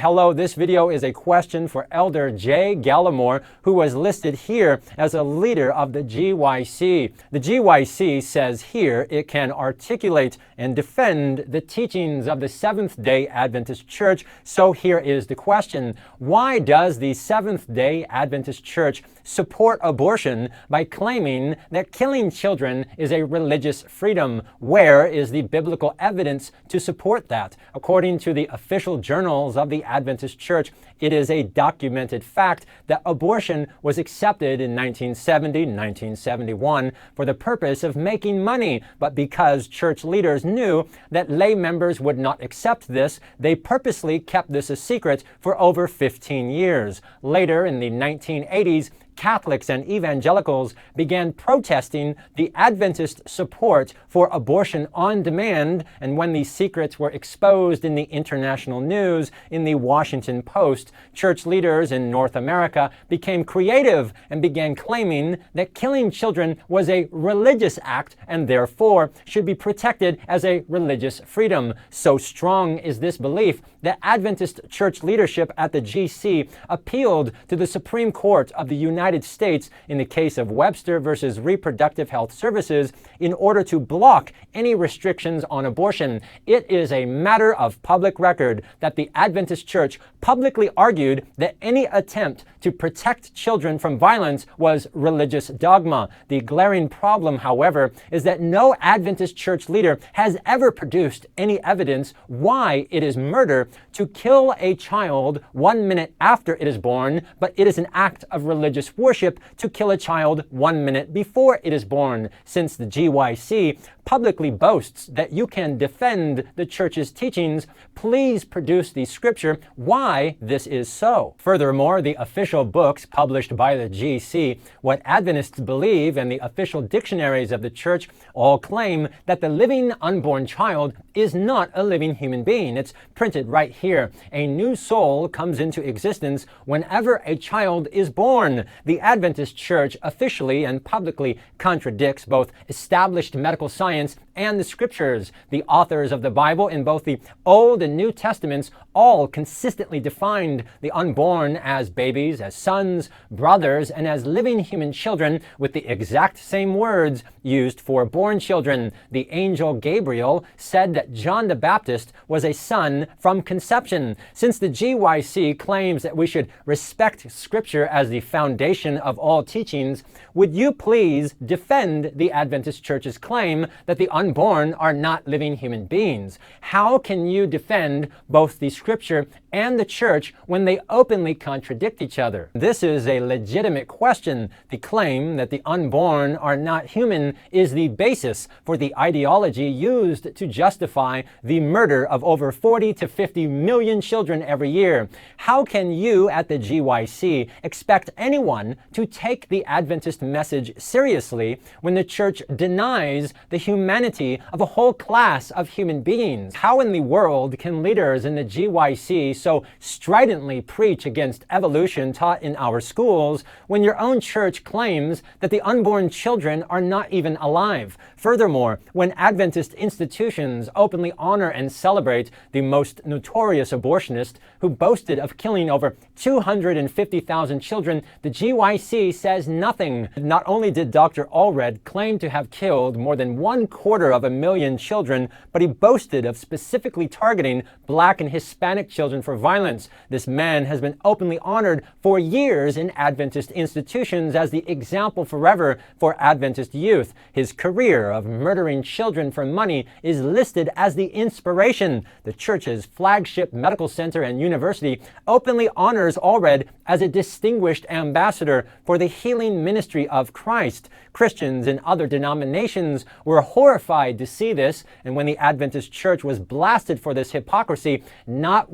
Hello, this video is a question for Elder J. Gallimore, who was listed here as a leader of the GYC. The GYC says here it can articulate and defend the teachings of the Seventh-day Adventist Church. So here is the question. Why does the Seventh-day Adventist Church support abortion by claiming that killing children is a religious freedom? Where is the biblical evidence to support that? According to the official journals of the Adventist Church, it is a documented fact that abortion was accepted in 1970, 1971 for the purpose of making money. But because church leaders knew that lay members would not accept this, they purposely kept this a secret for over 15 years. Later in the 1980s, Catholics and evangelicals began protesting the Adventist support for abortion on demand, and when these secrets were exposed in the international news, in the Washington Post, church leaders in North America became creative and began claiming that killing children was a religious act and therefore should be protected as a religious freedom. So strong is this belief that Adventist church leadership at the GC appealed to the Supreme Court of the United States in the case of Webster versus Reproductive Health Services in order to block any restrictions on abortion. It is a matter of public record that the Adventist Church publicly argued that any attempt to protect children from violence was religious dogma. The glaring problem, however, is that no Adventist church leader has ever produced any evidence why it is murder to kill a child 1 minute after it is born, but it is an act of religious worship to kill a child 1 minute before it is born. Since the GYC publicly boasts that you can defend the church's teachings, please produce the scripture why this is so. Furthermore, the official books published by the GC, What Adventists Believe, and the official dictionaries of the church all claim that the living unborn child is not a living human being. It's printed right here. A new soul comes into existence whenever a child is born. The Adventist Church officially and publicly contradicts both established medical science and the scriptures. The authors of the Bible in both the Old and New Testaments all consistently defined the unborn as babies, as sons, brothers, and as living human children with the exact same words used for born children. The angel Gabriel said that John the Baptist was a son from conception. Since the GYC claims that we should respect scripture as the foundation of all teachings, would you please defend the Adventist Church's claim that the unborn are not living human beings? How can you defend both the scripture and the church when they openly contradict each other? This is a legitimate question. The claim that the unborn are not human is the basis for the ideology used to justify the murder of over 40 to 50 million children every year. How can you at the GYC expect anyone to take the Adventist message seriously when the church denies the humanity of a whole class of human beings? How in the world can leaders in the GYC so stridently preach against evolution taught in our schools when your own church claims that the unborn children are not even alive? Furthermore, when Adventist institutions openly honor and celebrate the most notorious abortionist who boasted of killing over 250,000 children, the GYC says nothing. Not only did Dr. Allred claim to have killed more than 250,000 children, but he boasted of specifically targeting Black and Hispanic children for violence. This man has been openly honored for years in Adventist institutions as the example forever for Adventist youth. His career of murdering children for money is listed as the inspiration. The church's flagship medical center and university openly honors Allred as a distinguished ambassador for the healing ministry of Christ. Christians in other denominations were horrified to see this, and when the Adventist Church was blasted for this hypocrisy, not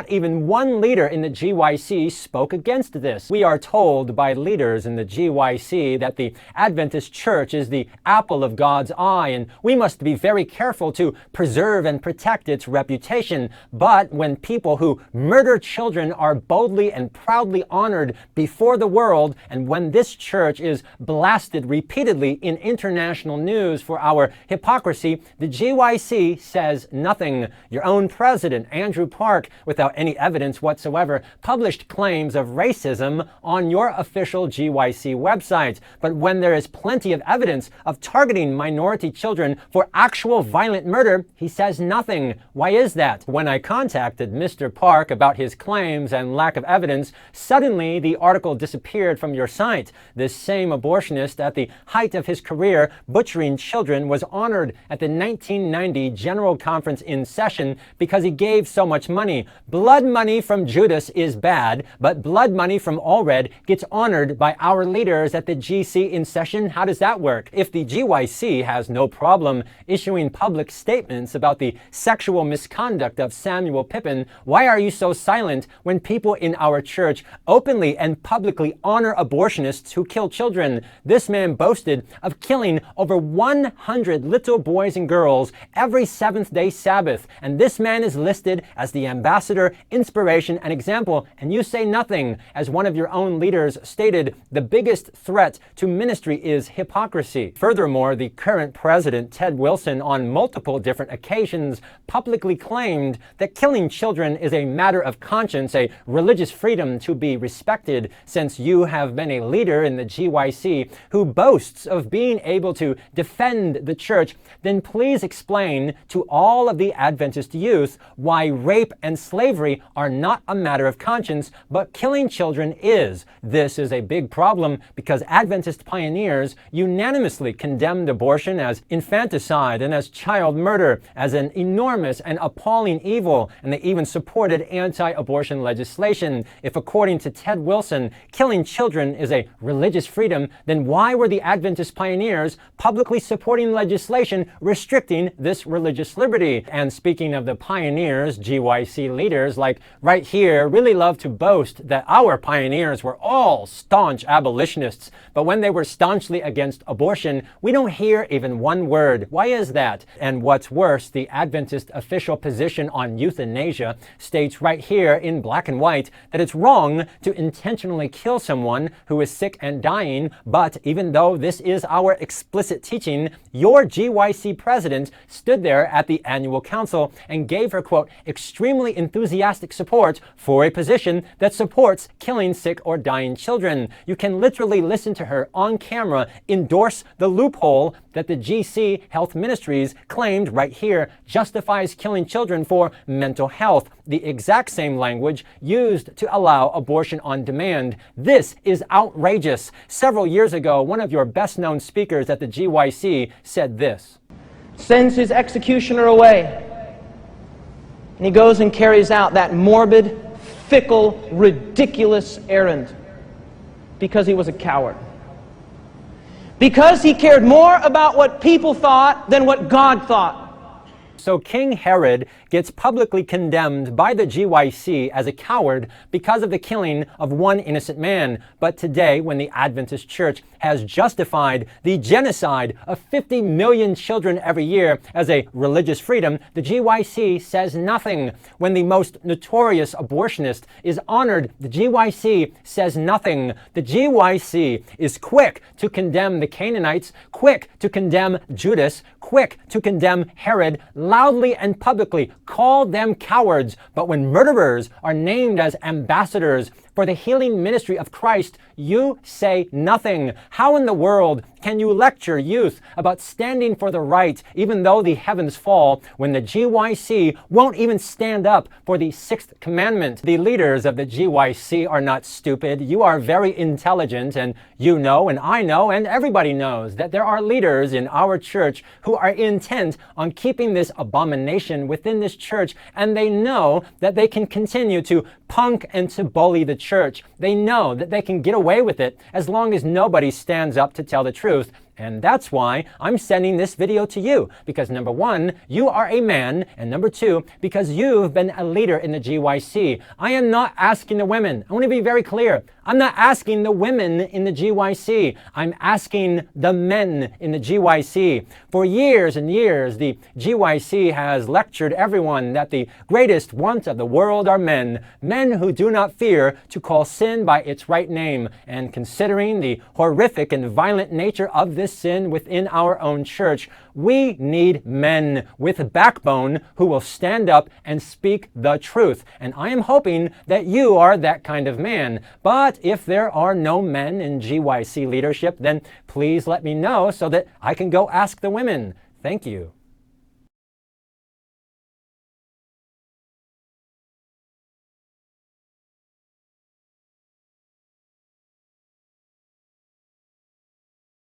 even one leader in the GYC spoke against this. We are told by leaders in the GYC that the Adventist Church is the apple of God's eye, and we must be very careful to preserve and protect its reputation. But when people who murder children are boldly and proudly honored before the world, and when this church is blasted repeatedly in international news for our hypocrisy, the GYC says nothing. Your own president Andrew Park, without any evidence whatsoever, published claims of racism on your official GYC website. But when there is plenty of evidence of targeting minority children for actual violent murder, he says nothing. Why is that? When I contacted Mr. Park about his claims and lack of evidence, suddenly the article disappeared from your site. This same abortionist, at the height of his career butchering children, was honored at the 1990 General Conference in session because he gave so much money. Blood money from Judas is bad, but blood money from Allred gets honored by our leaders at the GC in session. How does that work? If the GYC has no problem issuing public statements about the sexual misconduct of Samuel Pippin, why are you so silent when people in our church openly and publicly honor abortionists who kill children? This man boasted of killing over 100 little boys and girls every seventh-day Sabbath, and this man is listed as the ambassador, inspiration, and example, and you say nothing. As one of your own leaders stated, the biggest threat to ministry is hypocrisy. Furthermore, the current president, Ted Wilson, on multiple different occasions publicly claimed that killing children is a matter of conscience, a religious freedom to be respected. Since you have been a leader in the GYC who boasts of being able to defend the church, then please explain to all of the Adventist youth why rape and slavery are not a matter of conscience, but killing children is. This is a big problem because Adventist pioneers unanimously condemned abortion as infanticide and as child murder, as an enormous and appalling evil, and they even supported anti-abortion legislation. If, according to Ted Wilson, killing children is a religious freedom, then why were the Adventist pioneers publicly supporting legislation restricting this religious liberty? And speaking of the pioneers, GYC leaders like right here really love to boast that our pioneers were all staunch abolitionists, but when they were staunchly against abortion, we don't hear even one word. Why is that? And what's worse, the Adventist official position on euthanasia states right here in black and white that it's wrong to intentionally kill someone who is sick and dying, but even though this is our explicit teaching, your GYC president stood there at the annual council and gave her, quote, extremely enthusiastic support for a position that supports killing sick or dying children. You can literally listen to her on camera endorse the loophole that the GC Health Ministries claimed right here justifies killing children for mental health, the exact same language used to allow abortion on demand. This is outrageous. Several years ago, one of your best-known speakers at the GYC said this: sends his executioner away, and he goes and carries out that morbid, fickle, ridiculous errand because he was a coward. Because he cared more about what people thought than what God thought. So King Herod gets publicly condemned by the GYC as a coward because of the killing of one innocent man. But today, when the Adventist Church has justified the genocide of 50 million children every year as a religious freedom, the GYC says nothing. When the most notorious abortionist is honored, the GYC says nothing. The GYC is quick to condemn the Canaanites, quick to condemn Judas, quick to condemn Herod, loudly and publicly call them cowards. But when murderers are named as ambassadors for the healing ministry of Christ, you say nothing. How in the world can you lecture youth about standing for the right, even though the heavens fall, when the GYC won't even stand up for the sixth commandment? The leaders of the GYC are not stupid. You are very intelligent, and you know, and I know, and everybody knows that there are leaders in our church who are intent on keeping this abomination within this church, and they know that they can continue to punk and to bully the church. They know that they can get away with it as long as nobody stands up to tell the truth. And that's why I'm sending this video to you, because number one, you are a man, and number two, because you've been a leader in the GYC. I am not asking the women. I want to be very clear. I'm not asking the women in the GYC. I'm asking the men in the GYC. For years and years, the GYC has lectured everyone that the greatest want of the world are men, men who do not fear to call sin by its right name. And considering the horrific and violent nature of this sin within our own church, we need men with backbone who will stand up and speak the truth. And I am hoping that you are that kind of man. But if there are no men in GYC leadership, then please let me know so that I can go ask the women. Thank you.